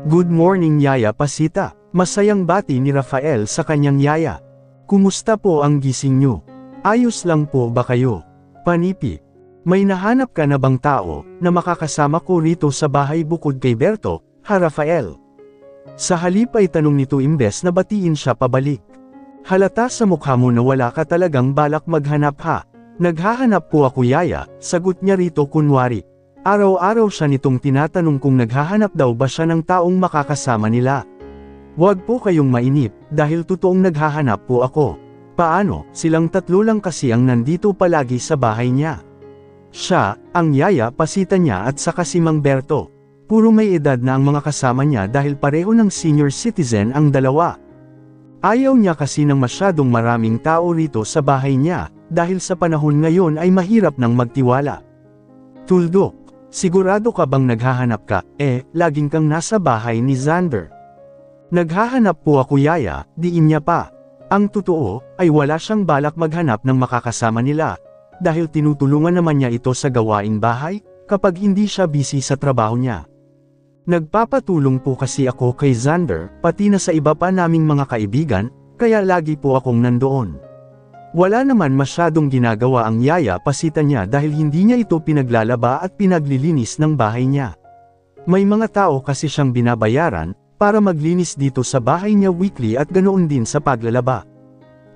Good morning Yaya Pasita. Masayang bati ni Rafael sa kanyang yaya. Kumusta po ang gising nyo? Ayos lang po ba kayo? Panipi. May nahanap ka na bang tao na makakasama ko rito sa bahay bukod kay Berto, ha Rafael? Sa halip ay tanong nito imbes na batiin siya pabalik. Halata sa mukha mo na wala ka talagang balak maghanap ha. Naghahanap po ako yaya, sagot niya rito kunwari. Araw-araw siya nitong tinatanong kung naghahanap daw ba siya ng taong makakasama nila. Huwag po kayong mainip, dahil totoong naghahanap po ako. Paano, silang tatlo lang kasi ang nandito palagi sa bahay niya. Siya, ang yaya Pasita niya at saka si Mang Berto. Puro may edad na ang mga kasama niya dahil pareho ng senior citizen ang dalawa. Ayaw niya kasi ng masyadong maraming tao rito sa bahay niya, dahil sa panahon ngayon ay mahirap nang magtiwala. Tuldok. Sigurado ka bang naghahanap ka, laging kang nasa bahay ni Xander? Naghahanap po ako yaya, diin niya pa. Ang totoo, ay wala siyang balak maghanap ng makakasama nila, dahil tinutulungan naman niya ito sa gawaing bahay, kapag hindi siya busy sa trabaho niya. Nagpapatulong po kasi ako kay Xander, pati na sa iba pa naming mga kaibigan, kaya lagi po akong nandoon. Wala naman masyadong ginagawa ang yaya Pasita niya dahil hindi niya ito pinaglalaba at pinaglilinis ng bahay niya. May mga tao kasi siyang binabayaran, para maglinis dito sa bahay niya weekly at ganoon din sa paglalaba.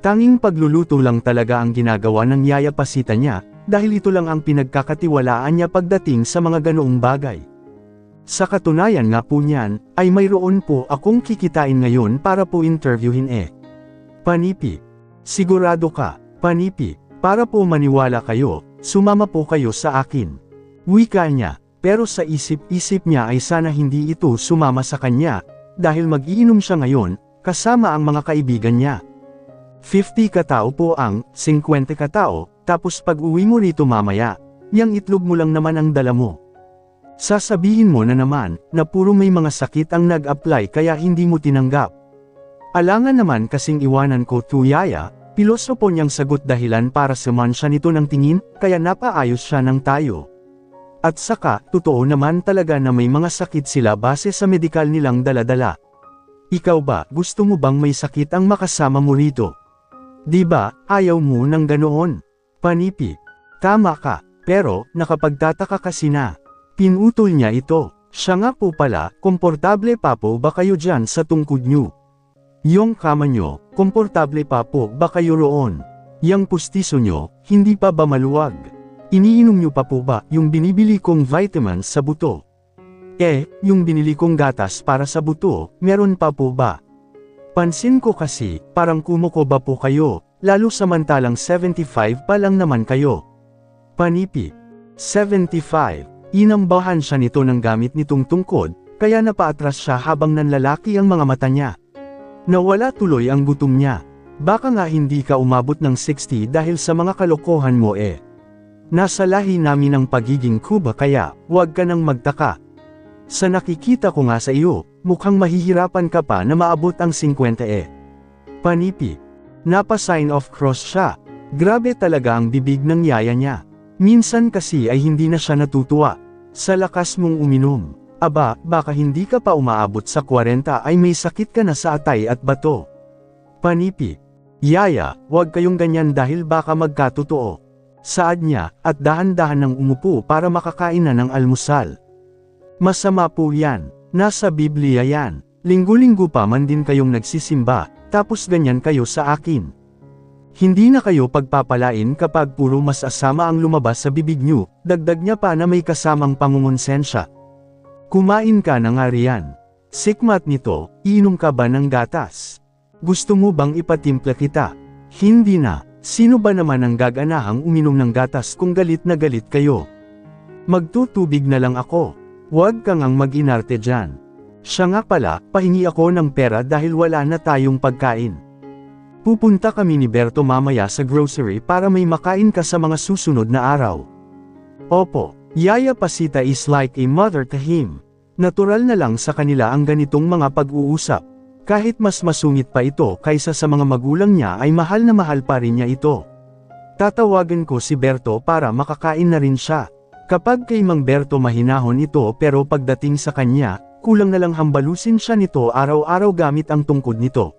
Tanging pagluluto lang talaga ang ginagawa ng yaya Pasita niya, dahil ito lang ang pinagkakatiwalaan niya pagdating sa mga ganoong bagay. Sa katunayan nga po niyan, ay mayroon po akong kikitain ngayon para po interviewin Panipi. Sigurado ka, Panipi, para po maniwala kayo, sumama po kayo sa akin. Wika niya, pero sa isip-isip niya ay sana hindi ito sumama sa kanya, dahil mag-iinom siya ngayon, kasama ang mga kaibigan niya. 50 katao po ang, 50 katao, tapos pag uwi mo rito mamaya, yang itlog mo lang naman ang dala mo. Sasabihin mo na naman, na puro may mga sakit ang nag-apply kaya hindi mo tinanggap. Alangan naman kasing iwanan ko to yaya, pilosopo niyang sagot dahilan para suman siya nito ng tingin, kaya napaayos siya ng tayo. At saka, totoo naman talaga na may mga sakit sila base sa medikal nilang daladala. Ikaw ba, gusto mo bang may sakit ang makasama mo rito? Diba, ayaw mo ng ganoon? Panipi. Tama ka, pero, nakapagtataka kasi na. Pinutol niya ito. Siya nga po pala, komportable pa po ba kayo dyan sa tungkod niyo? Yung kama nyo, komportable pa po ba kayo roon? Yang pustiso nyo, hindi pa ba maluwag? Iniinom nyo pa po ba yung binibili kong vitamins sa buto? Yung binili kong gatas para sa buto, meron pa po ba? Pansin ko kasi, parang kumuko ba po kayo, lalo samantalang 75 pa lang naman kayo. Panipi. 75. Inambahan siya nito ng gamit nitong tungkod, kaya napaatras siya habang nanlalaki ang mga mata niya. Nawala tuloy ang gutom niya. Baka nga hindi ka umabot ng 60 dahil sa mga kalokohan mo Nasa lahi namin ang pagiging Kuba kaya, huwag ka nang magtaka. Sa nakikita ko nga sa iyo, mukhang mahihirapan ka pa na maabot ang 50 Panipi. Napa-sign of cross siya. Grabe talaga ang bibig ng yaya niya. Minsan kasi ay hindi na siya natutuwa. Sa lakas mong uminom. Aba, baka hindi ka pa umaabot sa 40 ay may sakit ka na sa atay at bato. Panipi. Yaya, huwag kayong ganyan dahil baka magkatotoo. Saad niya, at dahan-dahan nang umupo para makakain na ng almusal. Masama po yan. Nasa Biblia yan. Linggo-linggo pa man din kayong nagsisimba, tapos ganyan kayo sa akin. Hindi na kayo pagpapalain kapag puro mas asama ang lumabas sa bibig niyo, dagdag niya pa na may kasamang pangungonsensya. Kumain ka na nga riyan. Sikmat nito, iinom ka ba ng gatas? Gusto mo bang ipatimpla kita? Hindi na. Sino ba naman ang gaganahang uminom ng gatas kung galit na galit kayo? Magtutubig na lang ako. Huwag kang ang mag-inarte dyan. Siya nga pala, pahingi ako ng pera dahil wala na tayong pagkain. Pupunta kami ni Berto mamaya sa grocery para may makain ka sa mga susunod na araw. Opo. Yaya Pasita is like a mother to him. Natural na lang sa kanila ang ganitong mga pag-uusap. Kahit mas masungit pa ito kaysa sa mga magulang niya ay mahal na mahal pa rin niya ito. Tatawagan ko si Berto para makakain na rin siya. Kapag kay Mang Berto mahinahon ito pero pagdating sa kanya, kulang na lang hambalusin siya nito araw-araw gamit ang tungkod nito.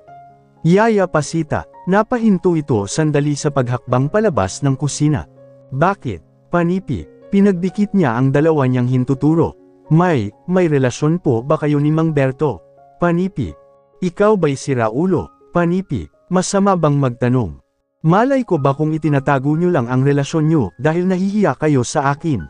Yaya Pasita, napahinto ito sandali sa paghakbang palabas ng kusina. Bakit, Panipi? Pinagdikit niya ang dalawa niyang hintuturo. May relasyon po ba kayo ni Mang Berto? Panipi. Ikaw ba'y siraulo? Panipi, masama bang magtanong? Malay ko ba kung itinatago niyo lang ang relasyon niyo dahil nahihiya kayo sa akin?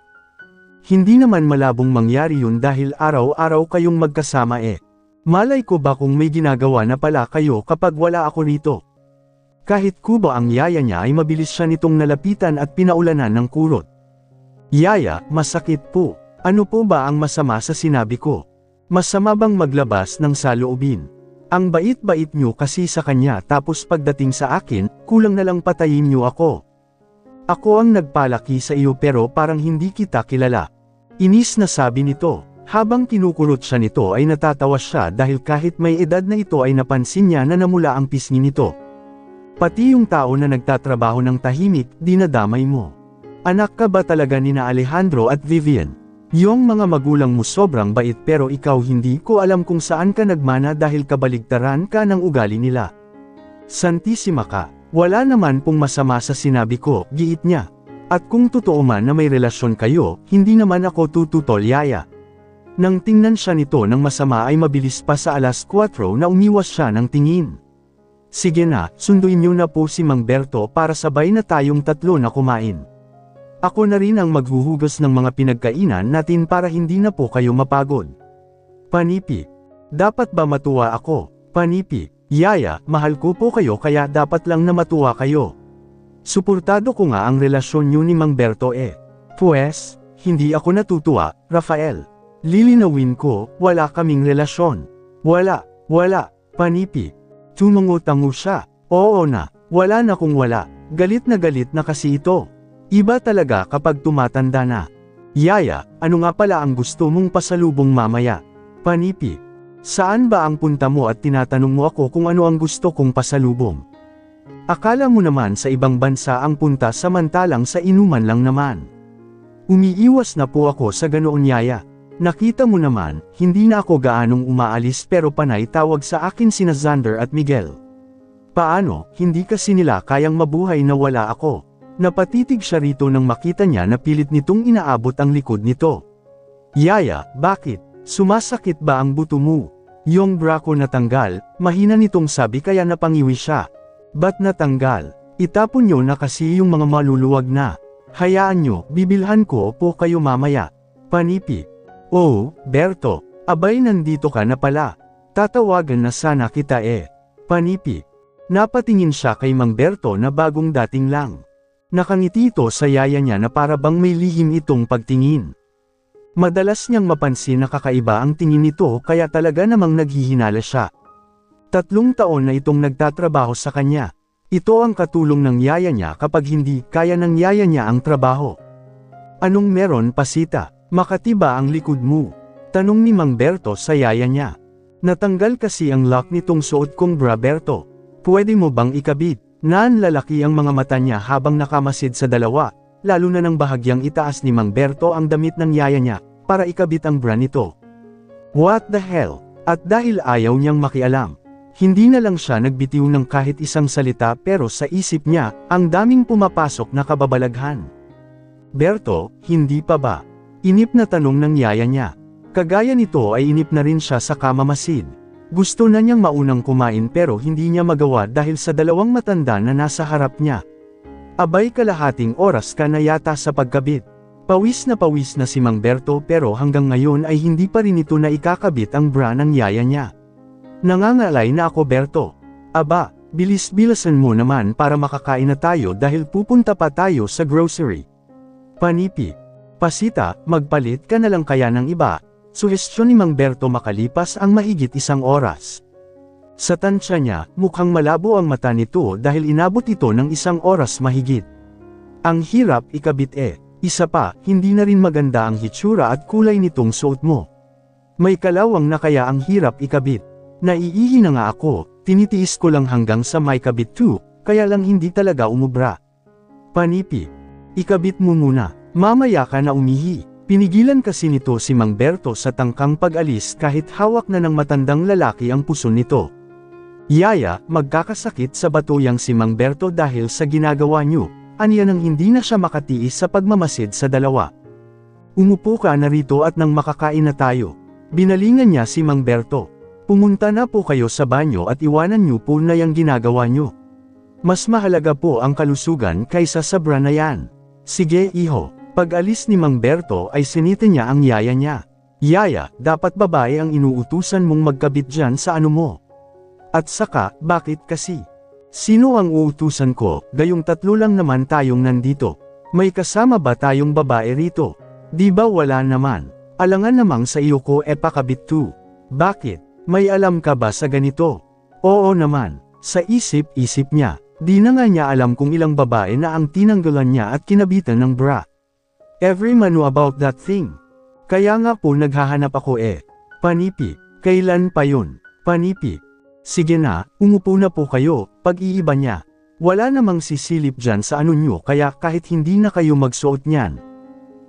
Hindi naman malabong mangyari yun dahil araw-araw kayong magkasama eh. Malay ko ba kung may ginagawa na pala kayo kapag wala ako rito? Kahit kubo ang yaya niya ay mabilis siya nitong nalapitan at pinaulanan ng kurot. Yaya, masakit po. Ano po ba ang masama sa sinabi ko? Masama bang maglabas ng saloobin? Ang bait-bait niyo kasi sa kanya tapos pagdating sa akin, kulang na lang patayin niyo ako. Ako ang nagpalaki sa iyo pero parang hindi kita kilala. Inis na sabi nito. Habang kinukulot siya nito ay natatawa siya dahil kahit may edad na ito ay napansin niya na namula ang pisngi nito. Pati yung tao na nagtatrabaho ng tahimik, dinadamay mo. Anak ka ba talaga nina Alejandro at Vivian? Yung mga magulang mo sobrang bait pero ikaw hindi ko alam kung saan ka nagmana dahil kabaligtaran ka ng ugali nila. Santissima ka, wala naman pong masama sa sinabi ko, giit niya. At kung totoo man na may relasyon kayo, hindi naman ako tututol yaya. Nang tingnan siya nito ng masama ay mabilis pa sa 4:00 na umiwas siya ng tingin. Sige na, sunduin niyo na po si Mang Berto para sabay na tayong tatlo na kumain. Ako na rin ang maghuhugas ng mga pinagkainan natin para hindi na po kayo mapagod. Panipi. Dapat ba matuwa ako? Panipi. Yaya, mahal ko po kayo kaya dapat lang na matuwa kayo. Suportado ko nga ang relasyon niyo ni Mang Berto eh. Pues, hindi ako natutuwa, Rafael. Lilinawin ko, wala kaming relasyon. Wala, Panipi. Tumango-tango siya. Oo na, wala na kung wala. Galit na kasi ito. Iba talaga kapag tumatanda na. Yaya, ano nga pala ang gusto mong pasalubong mamaya? Panipi. Saan ba ang punta mo at tinatanong mo ako kung ano ang gusto kong pasalubong? Akala mo naman sa ibang bansa ang punta samantalang sa inuman lang naman. Umiiwas na po ako sa ganoon yaya. Nakita mo naman, hindi na ako gaanong umaalis pero panay tawag sa akin sina Xander at Miguel. Paano, hindi kasi nila kayang mabuhay na wala ako. Napatitig siya rito nang makita niya na pilit nitong inaabot ang likod nito. Yaya, bakit? Sumasakit ba ang buto mo? Yung bra ko natanggal, mahina nitong sabi kaya napangiwi siya. Ba't natanggal? Itapon nyo na kasi yung mga maluluwag na. Hayaan nyo, bibilhan ko po kayo mamaya. Panipi. Oh, Berto, abay nandito ka na pala. Tatawagan na sana kita eh. Panipi. Napatingin siya kay Mang Berto na bagong dating lang. Nakangiti ito sa yaya niya na para bang may lihim itong pagtingin. Madalas niyang mapansin na kakaiba ang tingin nito kaya talaga namang naghihinala siya. 3 taon na itong nagtatrabaho sa kanya. Ito ang katulong ng yaya niya kapag hindi kaya ng yaya niya ang trabaho. Anong meron Pasita? Makati ba ang likod mo? Tanong ni Mang Berto sa yaya niya. Natanggal kasi ang lock nitong suot kong bra Berto. Pwede mo bang ikabit? Nanlalaki ang mga mata niya habang nakamasid sa dalawa, lalo na nang bahagyang itaas ni Mang Berto ang damit ng yaya niya, para ikabit ang bra nito. What the hell? At dahil ayaw niyang makialam, hindi na lang siya nagbitiw ng kahit isang salita pero sa isip niya, ang daming pumapasok na kababalaghan. Berto, hindi pa ba? Inip na tanong ng yaya niya. Kagaya nito ay inip na rin siya sa kamamasid. Gusto na niyang maunang kumain pero hindi niya magawa dahil sa dalawang matanda na nasa harap niya. Abay kalahating oras ka na yata sa pagkabit. Pawis na si Mang Berto pero hanggang ngayon ay hindi pa rin ito na ikakabit ang bra ng yaya niya. Nangangalay na ako Berto. Aba, bilis-bilasan mo naman para makakain na tayo dahil pupunta pa tayo sa grocery. Panipi. Pasita, magpalit ka na lang kaya ng iba. Suhestyon ni Mang Berto makalipas ang mahigit 1 oras. Sa tansya niya, mukhang malabo ang mata nito dahil inabot ito ng 1 oras mahigit. Ang hirap ikabit eh. Isa pa, hindi na rin maganda ang hitsura at kulay nitong suot mo. May kalawang na kaya ang hirap ikabit. Naiihi na nga ako, tinitiis ko lang hanggang sa may kabit 2, kaya lang hindi talaga umubra. Panipi. Ikabit mo muna, mamaya ka na umihi. Pinigilan kasi nito si Mang Berto sa tangkang pag-alis kahit hawak na ng matandang lalaki ang puso nito. Yaya, magkakasakit sa batuyang si Mang Berto dahil sa ginagawa niyo, aniya nang hindi na siya makatiis sa pagmamasid sa dalawa. Umupo ka na rito at nang makakain na tayo. Binalingan niya si Mang Berto. Pumunta na po kayo sa banyo at iwanan niyo po na yung ginagawa niyo. Mas mahalaga po ang kalusugan kaysa sa bra na yan. Sige iho. Pag-alis ni Mang Berto ay sinita niya ang yaya niya. Yaya, dapat babae ang inuutusan mong magkabit dyan sa ano mo. At saka, bakit kasi? Sino ang uutusan ko, gayong tatlo lang naman tayong nandito. May kasama ba tayong babae rito? Di ba wala naman? Alangan namang sa iyo ko pakabit to. Bakit? May alam ka ba sa ganito? Oo naman. Sa isip-isip niya, di na nga niya alam kung ilang babae na ang tinanggalan niya at kinabitan ng bra. Every man knew about that thing. Kaya nga po naghahanap ako Panipi, kailan pa yun? Panipi. Sige na, umupo na po kayo, pag-iiba niya. Wala namang sisilip dyan sa ano nyo kaya kahit hindi na kayo magsuot niyan.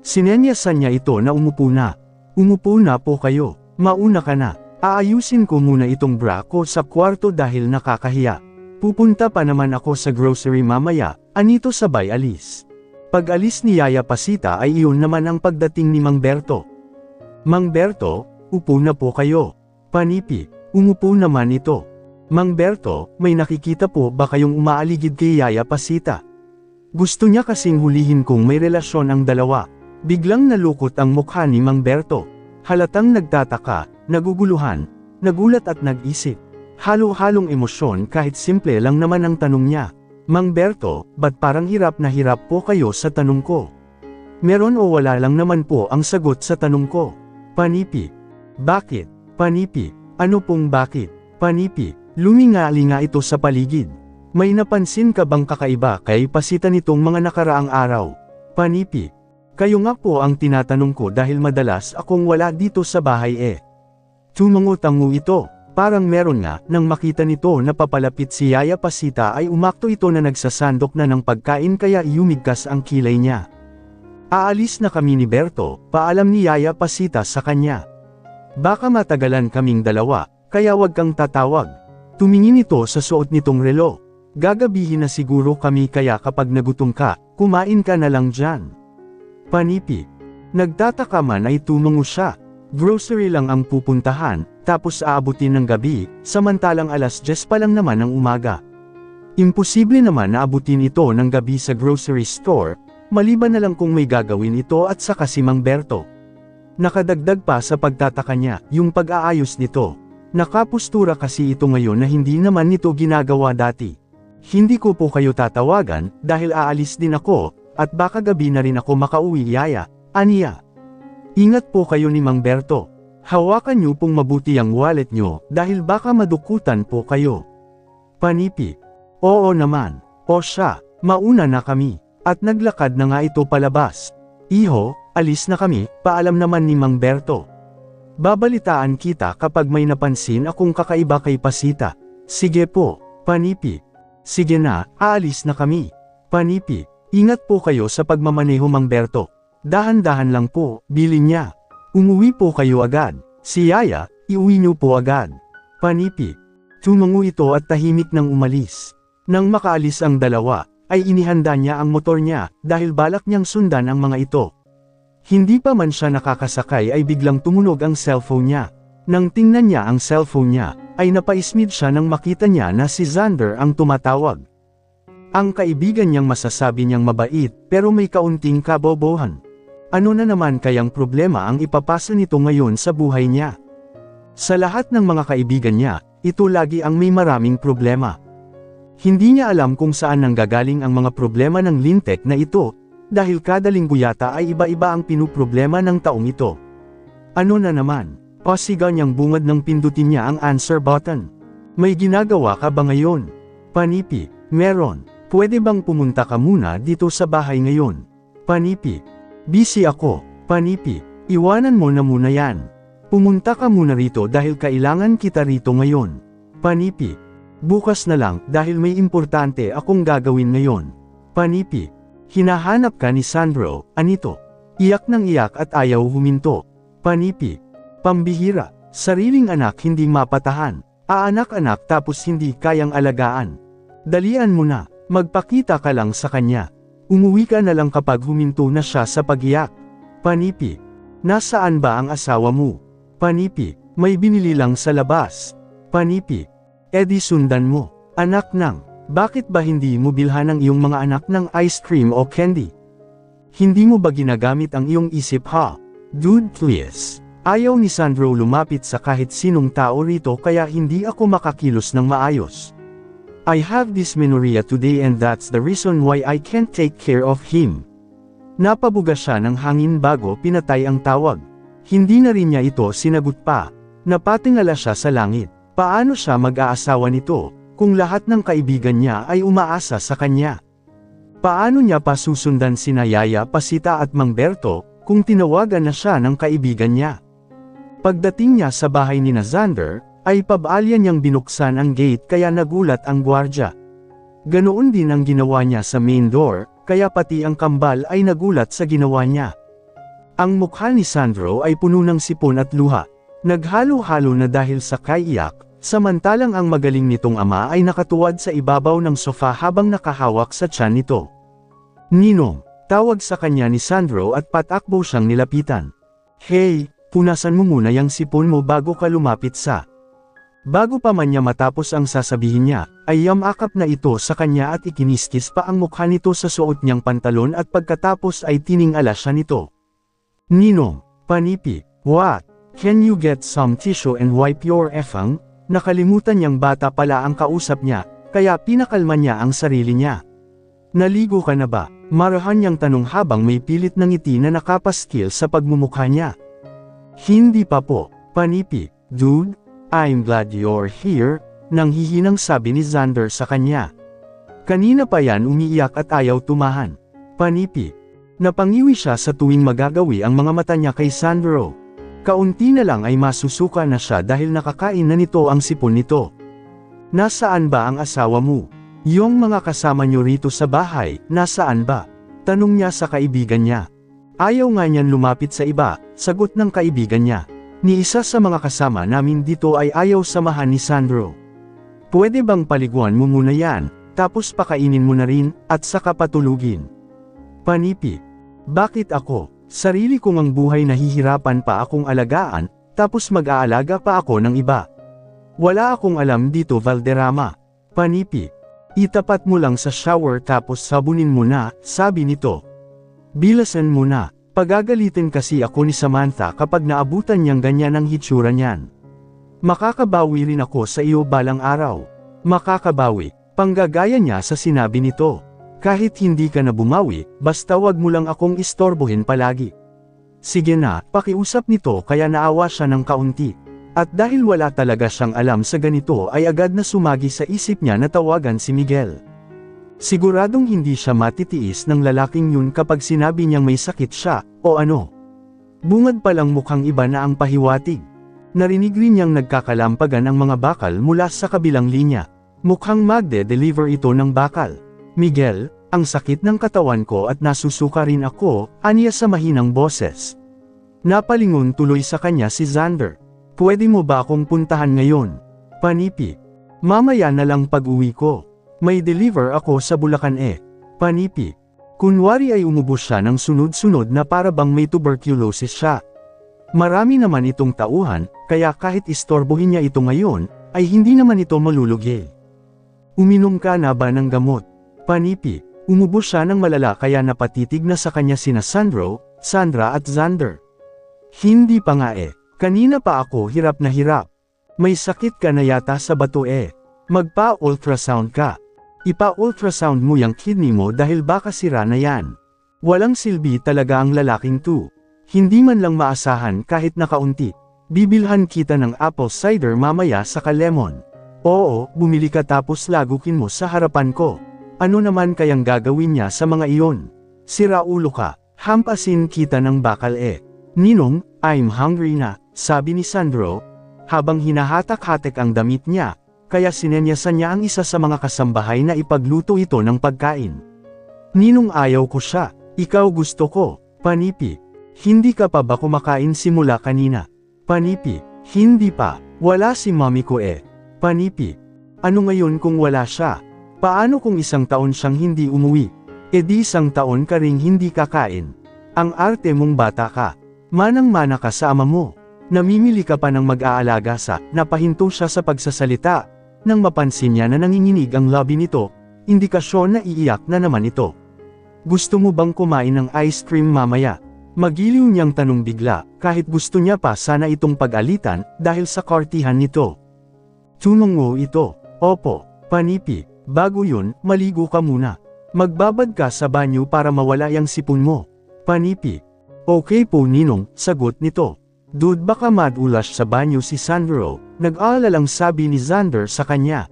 Sinenyasan niya ito na umupo na. Umupo na po kayo, mauna ka na. Aayusin ko muna itong bra ko sa kwarto dahil nakakahiya. Pupunta pa naman ako sa grocery mamaya, anito sabay alis. Pag-alis ni Yaya Pasita ay iyon naman ang pagdating ni Mang Berto. Mang Berto, upo na po kayo. Panipi, umupo naman ito. Mang Berto, may nakikita po ba kayong umaaligid kay Yaya Pasita? Gusto niya kasing hulihin kung may relasyon ang dalawa. Biglang nalukot ang mukha ni Mang Berto. Halatang nagtataka, naguguluhan, nagulat at nag-isip. Halo-halong emosyon kahit simple lang naman ang tanong niya. Mang Berto, ba't parang hirap na hirap po kayo sa tanong ko? Meron o wala lang naman po ang sagot sa tanong ko. Panipi. Bakit? Panipi. Ano pong bakit? Panipi. Luminga-linga ito sa paligid. May napansin ka bang kakaiba kay Pasita nitong mga nakaraang araw? Panipi. Kayo nga po ang tinatanong ko dahil madalas akong wala dito sa bahay Tumango-tango ito, parang meron nga, nang makita nito na papalapit si Yaya Pasita ay umakto ito na nagsasandok na ng pagkain kaya yumigkas ang kilay niya. Aalis na kami ni Berto, paalam ni Yaya Pasita sa kanya. Baka matagalan kaming dalawa, kaya wag kang tatawag. Tumingin ito sa suot nitong relo. Gagabihin na siguro kami kaya kapag nagutom ka, kumain ka na lang dyan. Panipi. Nagtataka man ay tumango siya. Grocery lang ang pupuntahan, tapos aabutin ng gabi, samantalang 10:00 pa lang naman ng umaga. Imposible naman na abutin ito ng gabi sa grocery store, maliban na lang kung may gagawin ito at saka si Mang Berto. Nakadagdag pa sa pagtataka niya, yung pag-aayos nito. Nakapustura kasi ito ngayon na hindi naman nito ginagawa dati. Hindi ko po kayo tatawagan, dahil aalis din ako, at baka gabi na rin ako makauwi Yaya, aniya. Ingat po kayo ni Mang Berto. Hawakan niyo pong mabuti ang wallet niyo, dahil baka madukutan po kayo. Panipi. Oo naman. O siya, mauna na kami. At naglakad na nga ito palabas. Iho, alis na kami, paalam naman ni Mang Berto. Babalitaan kita kapag may napansin akong kakaiba kay Pasita. Sige po, Panipi. Sige na, aalis na kami. Panipi. Ingat po kayo sa pagmamaneho Mang Berto. Dahan-dahan lang po, bilin niya. Umuwi po kayo agad. Si Yaya, iuwi niyo po agad. Panipi. Tumango ito at tahimik nang umalis. Nang makaalis ang dalawa, ay inihanda niya ang motor niya, dahil balak niyang sundan ang mga ito. Hindi pa man siya nakakasakay ay biglang tumunog ang cellphone niya. Nang tingnan niya ang cellphone niya, ay napaismid siya nang makita niya na si Xander ang tumatawag. Ang kaibigan niyang masasabi niyang mabait, pero may kaunting kabobohan. Ano na naman kayang problema ang ipapasa nito ngayon sa buhay niya? Sa lahat ng mga kaibigan niya, ito lagi ang may maraming problema. Hindi niya alam kung saan nanggagaling ang mga problema ng lintek na ito, dahil kada linggo yata ay iba-iba ang pinuproblema ng taong ito. Ano na naman? Pasigaw niyang bungad nang pindutin niya ang answer button. May ginagawa ka ba ngayon? Panipi. Meron. Pwede bang pumunta ka muna dito sa bahay ngayon? Panipi. Busy ako. Panipi. Iwanan mo na muna yan. Pumunta ka muna rito dahil kailangan kita rito ngayon. Panipi. Bukas na lang dahil may importante akong gagawin ngayon. Panipi. Hinahanap ka ni Sandro, anito? Iyak ng iyak at ayaw huminto. Panipi. Pambihira. Sariling anak hindi mapatahan. Aanak-anak tapos hindi kayang alagaan. Dalian mo na. Magpakita ka lang sa kanya. Umuwi ka na lang kapag huminto na siya sa pag-iyak. Panipi. Nasaan ba ang asawa mo? Panipi. May binili lang sa labas. Panipi. Edi sundan mo. Anak ng, bakit ba hindi mo bilhan ang iyong mga anak ng ice cream o candy? Hindi mo ba ginagamit ang iyong isip ha? Dude please. Ayaw ni Sandro lumapit sa kahit sinong tao rito kaya hindi ako makakilos ng maayos. I have dysmenorrhea today and that's the reason why I can't take care of him. Napabuga siya ng hangin bago pinatay ang tawag. Hindi na rin niya ito sinagot pa. Napatingala siya sa langit. Paano siya mag-aasawa nito, kung lahat ng kaibigan niya ay umaasa sa kanya? Paano niya pa susundan sina Yaya, Pasita at Mang Berto, kung tinawagan na siya ng kaibigan niya? Pagdating niya sa bahay ni Xander, ay pabaalya niyang binuksan ang gate kaya nagulat ang gwardya. Ganoon din ang ginawa niya sa main door, kaya pati ang kambal ay nagulat sa ginawa niya. Ang mukha ni Sandro ay puno ng sipon at luha. Naghalo-halo na dahil sa kaiyak, samantalang ang magaling nitong ama ay nakatuwad sa ibabaw ng sofa habang nakahawak sa tiyan nito. Ninong, tawag sa kanya ni Sandro at patakbo siyang nilapitan. Hey, punasan mo muna yung sipon mo bago ka lumapit sa. Bago pa man niya matapos ang sasabihin niya, ay yamakap na ito sa kanya at ikiniskis pa ang mukha nito sa suot niyang pantalon at pagkatapos ay tiningala siya nito. Ninong, Panipi, what? Can you get some tissue and wipe your effang? Nakalimutan niyang bata pala ang kausap niya, kaya pinakalma niya ang sarili niya. Naligo ka na ba? Marahan niyang tanong habang may pilit ng ngiti na nakapaskil sa pagmumukha niya. Hindi pa po, Panipi, dude, I'm glad you're here, nang hihinang sabi ni Xander sa kanya. Kanina pa yan umiiyak at ayaw tumahan. Panipi. Napangiwi siya sa tuwing magagawi ang mga mata niya kay Sandro. Kaunti na lang ay masusuka na siya dahil nakakain na nito ang sipon nito. Nasaan ba ang asawa mo? Yung mga kasama niyo rito sa bahay, nasaan ba? Tanong niya sa kaibigan niya. Ayaw nga niyan lumapit sa iba, sagot ng kaibigan niya. Ni isa sa mga kasama namin dito ay ayaw samahan ni Sandro. Pwede bang paliguan mo muna yan, tapos pakainin mo na rin, at saka patulugin? Panipi. Bakit ako? Sarili kong ang buhay nahihirapan pa akong alagaan, tapos mag-aalaga pa ako ng iba. Wala akong alam dito Valderrama. Panipi. Itapat mo lang sa shower tapos sabunin mo na, sabi nito. Bilasan mo na. Pagagalitin kasi ako ni Samantha kapag naabutan niyang ganyan ang hitsura niyan. Makakabawi rin ako sa iyo balang araw. Makakabawi, panggagaya niya sa sinabi nito. Kahit hindi ka na bumawi, basta wag mo lang akong istorbohin palagi. Sige na, pakiusap nito kaya naawa siya ng kaunti. At dahil wala talaga siyang alam sa ganito ay agad na sumagi sa isip niya na tawagan si Miguel. Siguradong hindi siya matitiis ng lalaking yun kapag sinabi niyang may sakit siya, o ano. Bungad palang mukhang iba na ang pahiwatig. Narinig rin niyang nagkakalampagan ang mga bakal mula sa kabilang linya. Mukhang magde-deliver ito ng bakal. Miguel, ang sakit ng katawan ko at nasusuka rin ako, aniya sa mahinang boses. Napalingon tuloy sa kanya si Xander. Pwede mo ba akong puntahan ngayon? Panipi. Mamaya na lang pag-uwi ko. May deliver ako sa Bulacan Panipi. Kunwari ay umubos siya ng sunod-sunod na para bang may tuberculosis siya. Marami naman itong tauhan, kaya kahit istorbohin niya ito ngayon, ay hindi naman ito malulugi. Uminom ka na ba ng gamot? Panipi. Umubos siya ng malala kaya napatitig na sa kanya sina Sandro, Sandra at Xander. Hindi pa nga Kanina pa ako hirap na hirap. May sakit ka na yata sa bato Magpa-ultrasound ka. Ipa-ultrasound mo yung kidney mo dahil baka sira na yan. Walang silbi talaga ang lalaking to. Hindi man lang maasahan kahit na kaunti. Bibilhan kita ng apple cider mamaya saka lemon. Oo, bumili ka tapos lagukin mo sa harapan ko. Ano naman kayang gagawin niya sa mga iyon? Sira ulo ka, hampasin kita ng bakal Ninong, I'm hungry na, sabi ni Sandro, habang hinahatak-hatak ang damit niya, kaya sinenyasan niya ang isa sa mga kasambahay na ipagluto ito ng pagkain. Ninong ayaw ko siya, ikaw gusto ko, Panipi. Hindi ka pa ba kumakain simula kanina? Panipi, hindi pa. Wala si mami ko eh. Panipi, ano ngayon kung wala siya? Paano kung isang taon siyang hindi umuwi? E di isang taon ka ring hindi kakain. Ang arte mong bata ka. Manang-mana ka sa ama mo. Namimili ka pa ng mag-aalaga sa, napahinto siya sa pagsasalita. Nang mapansin niya na nanginginig ang labi nito, indikasyon na iiyak na naman ito. Gusto mo bang kumain ng ice cream mamaya? Magiliw niyang tanong bigla, kahit gusto niya pa sana itong pag-alitan, dahil sa kartihan nito. Tumungo ito, opo, panipi, bago yun, maligo ka muna. Magbabad ka sa banyo para mawala yung sipon mo. Panipi. Okay po ninong, sagot nito. Dude baka madulas sa banyo si Sandro, nag-aalalang sabi ni Xander sa kanya.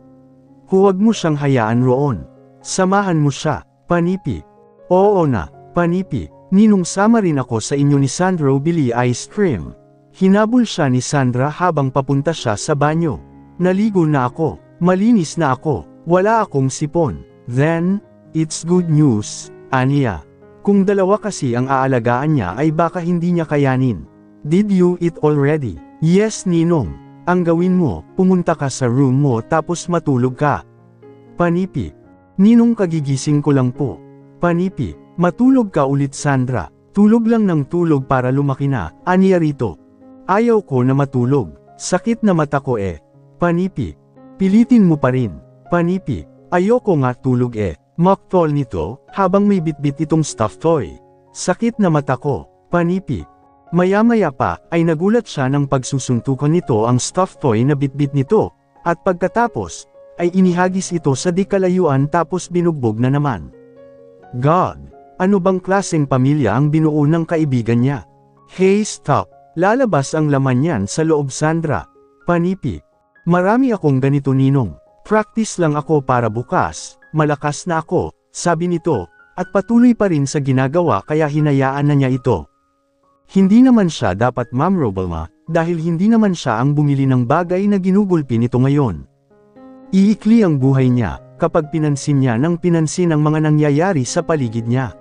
Huwag mo siyang hayaan roon. Samahan mo siya, panipi. Oo na, panipi, ninong sama rin ako sa inyo ni Sandro bili ice cream. Hinabol siya ni Sandra habang papunta siya sa banyo. Naligo na ako, malinis na ako, wala akong sipon. Then, it's good news, aniya. Kung dalawa kasi ang aalagaan niya ay baka hindi niya kayanin. Did you eat already? Yes ninong. Ang gawin mo, pumunta ka sa room mo tapos matulog ka. Panipi. Ninong kagigising ko lang po. Panipi. Matulog ka ulit Sandra. Tulog lang ng tulog para lumaki na, aniya rito. Ayaw ko na matulog. Sakit na mata ko eh. Panipi. Pilitin mo pa rin. Panipi. Ayoko nga tulog eh. Mocktoll nito, habang may bitbit itong stuffed toy. Sakit na mata ko. Panipi. Maya-maya pa, ay nagulat siya nang pagsusuntukan nito ang stuffed toy na bitbit nito, at pagkatapos, ay inihagis ito sa di kalayuan tapos binugbog na naman. God! Ano bang klaseng pamilya ang binuo ng kaibigan niya? Hey stop! Lalabas ang laman niyan sa loob Sandra. Panipi. Marami akong ganito ninong. Practice lang ako para bukas, malakas na ako, sabi nito, at patuloy pa rin sa ginagawa kaya hinayaan na niya ito. Hindi naman siya dapat mamroblema, dahil hindi naman siya ang bumili ng bagay na ginugulpi nito ngayon. Iikli ang buhay niya, kapag pinansin niya ng pinansin ang mga nangyayari sa paligid niya.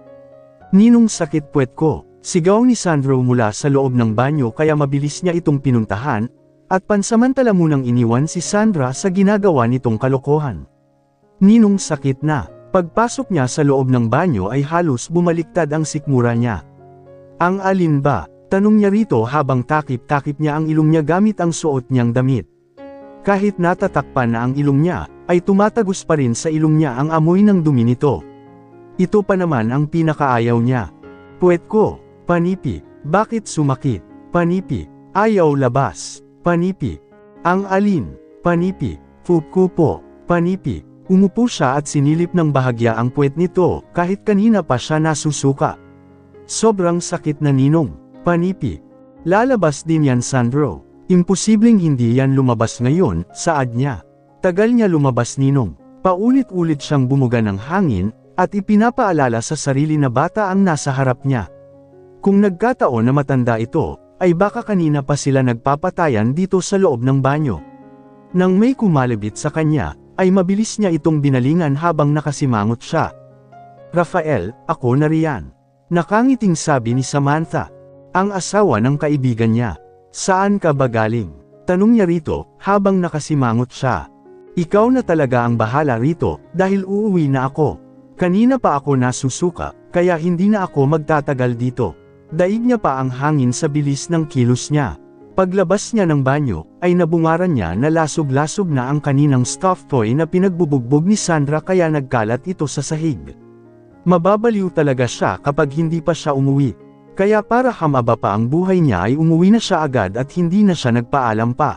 Ninong sakit puwet ko, sigaw ni Sandro mula sa loob ng banyo kaya mabilis niya itong pinuntahan, at pansamantala munang iniwan si Sandra sa ginagawa nitong kalokohan. Ninong sakit na, pagpasok niya sa loob ng banyo ay halos bumaliktad ang sikmura niya. Ang alin ba? Tanong niya rito habang takip-takip niya ang ilong niya gamit ang suot niyang damit. Kahit natatakpan na ang ilong niya, ay tumatagos pa rin sa ilong niya ang amoy ng dumi nito. Ito pa naman ang pinakaayaw niya. Puwet ko, panipi, bakit sumakit? Panipi, ayaw labas, panipi. Ang alin? Panipi, fuko po, panipi. Umupo siya at sinilip ng bahagya ang puwet nito, kahit kanina pa siya nasusuka. Sobrang sakit na ninong, panipi. Lalabas din yan Sandro. Imposibleng hindi yan lumabas ngayon, saad niya. Tagal niya lumabas ninong. Paulit-ulit siyang bumuga ng hangin, at ipinapaalala sa sarili na bata ang nasa harap niya. Kung nagkataon na matanda ito, ay baka kanina pa sila nagpapatayan dito sa loob ng banyo. Nang may kumalabit sa kanya, ay mabilis niya itong binalingan habang nakasimangot siya. Rafael, ako na riyan. Nakangiting sabi ni Samantha, ang asawa ng kaibigan niya. Saan ka ba galing? Tanong niya rito, habang nakasimangot siya. Ikaw na talaga ang bahala rito, dahil uuwi na ako. Kanina pa ako nasusuka, kaya hindi na ako magtatagal dito. Daig niya pa ang hangin sa bilis ng kilos niya. Paglabas niya ng banyo, ay nabungaran niya na lasog-lasog na ang kaninang stuffed toy na pinagbubugbog ni Sandra kaya nagkalat ito sa sahig. Mababaliw talaga siya kapag hindi pa siya umuwi. Kaya para hamaba pa ang buhay niya ay umuwi na siya agad at hindi na siya nagpaalam pa.